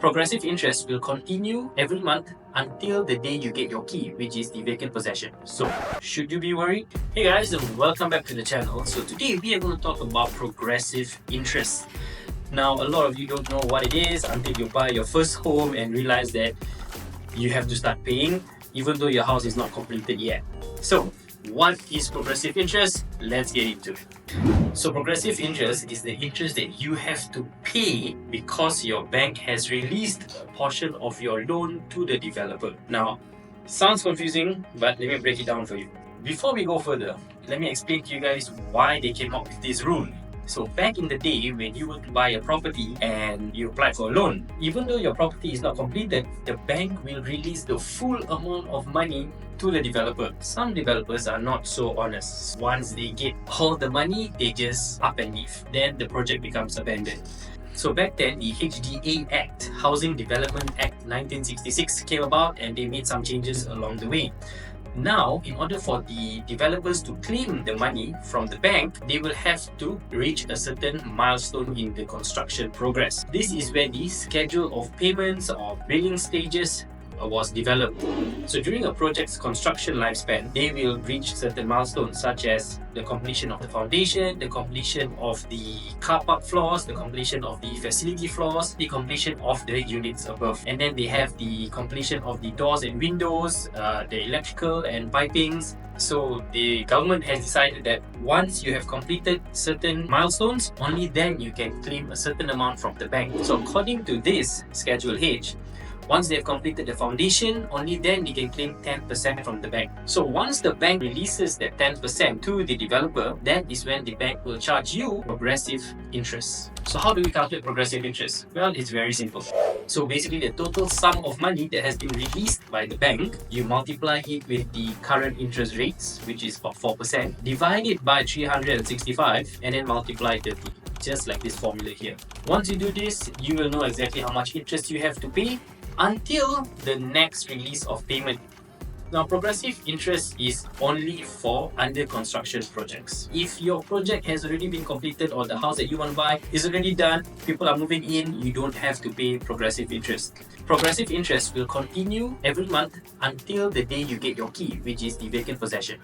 Progressive interest will continue every month until the day you get your key, which is the vacant possession. So, should you be worried? Hey guys, and welcome back to the channel. So today we are going to talk about progressive interest. Now, a lot of you don't know what it is until you buy your first home and realize that you have to start paying even though your house is not completed yet. So, what is progressive interest? Let's get into it. So progressive interest is the interest that you have to pay because your bank has released a portion of your loan to the developer. Now, sounds confusing, but let me break it down for you. Before we go further, let me explain to you guys why they came up with this rule. So back in the day, when you were to buy a property and you applied for a loan, even though your property is not completed, the bank will release the full amount of money to the developer. Some developers are not so honest. Once they get all the money, they just up and leave. Then the project becomes abandoned. So back then, the HDA Act, Housing Development Act 1966 came about and they made some changes along the way. Now, in order for the developers to claim the money from the bank, they will have to reach a certain milestone in the construction progress. This is where the schedule of payments or billing stages was developed. So during a project's construction lifespan, they will reach certain milestones such as the completion of the foundation, the completion of the car park floors, the completion of the facility floors, the completion of the units above. And then they have the completion of the doors and windows, the electrical and pipings. So the government has decided that once you have completed certain milestones, only then you can claim a certain amount from the bank. So according to this Schedule H, once they have completed the foundation, only then they can claim 10% from the bank. So once the bank releases that 10% to the developer, that is when the bank will charge you progressive interest. So how do we calculate progressive interest? Well, it's very simple. So basically the total sum of money that has been released by the bank, you multiply it with the current interest rates, which is about 4%, divide it by 365 and then multiply 30. Just like this formula here. Once you do this, you will know exactly how much interest you have to pay until the next release of payment. Now, progressive interest is only for under construction projects. If your project has already been completed or the house that you want to buy is already done, people are moving in, you don't have to pay progressive interest. Progressive interest will continue every month until the day you get your key, which is the vacant possession.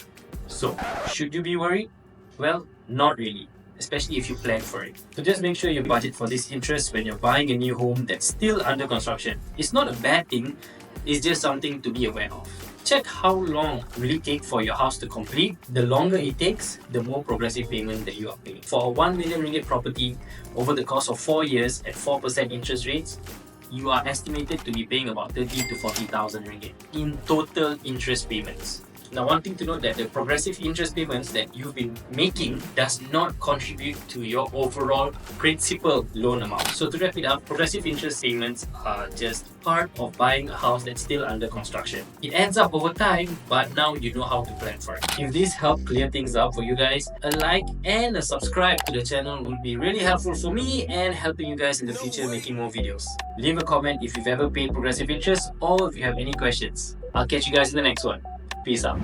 So, should you be worried? Well, not really, especially if you plan for it. So just make sure you budget for this interest when you're buying a new home that's still under construction. It's not a bad thing, it's just something to be aware of. Check how long will it take for your house to complete. The longer it takes, the more progressive payment that you are paying. For a 1 million ringgit property, over the course of 4 years at 4% interest rates, you are estimated to be paying about 30 to 40,000 ringgit in total interest payments. Now, one thing to note that the progressive interest payments that you've been making does not contribute to your overall principal loan amount. So to wrap it up, progressive interest payments are just part of buying a house that's still under construction. It adds up over time, but now you know how to plan for it. If this helped clear things up for you guys, a like and a subscribe to the channel would be really helpful for me and helping you guys in the future making more videos. Leave a comment if you've ever paid progressive interest or if you have any questions. I'll catch you guys in the next one. Peace out.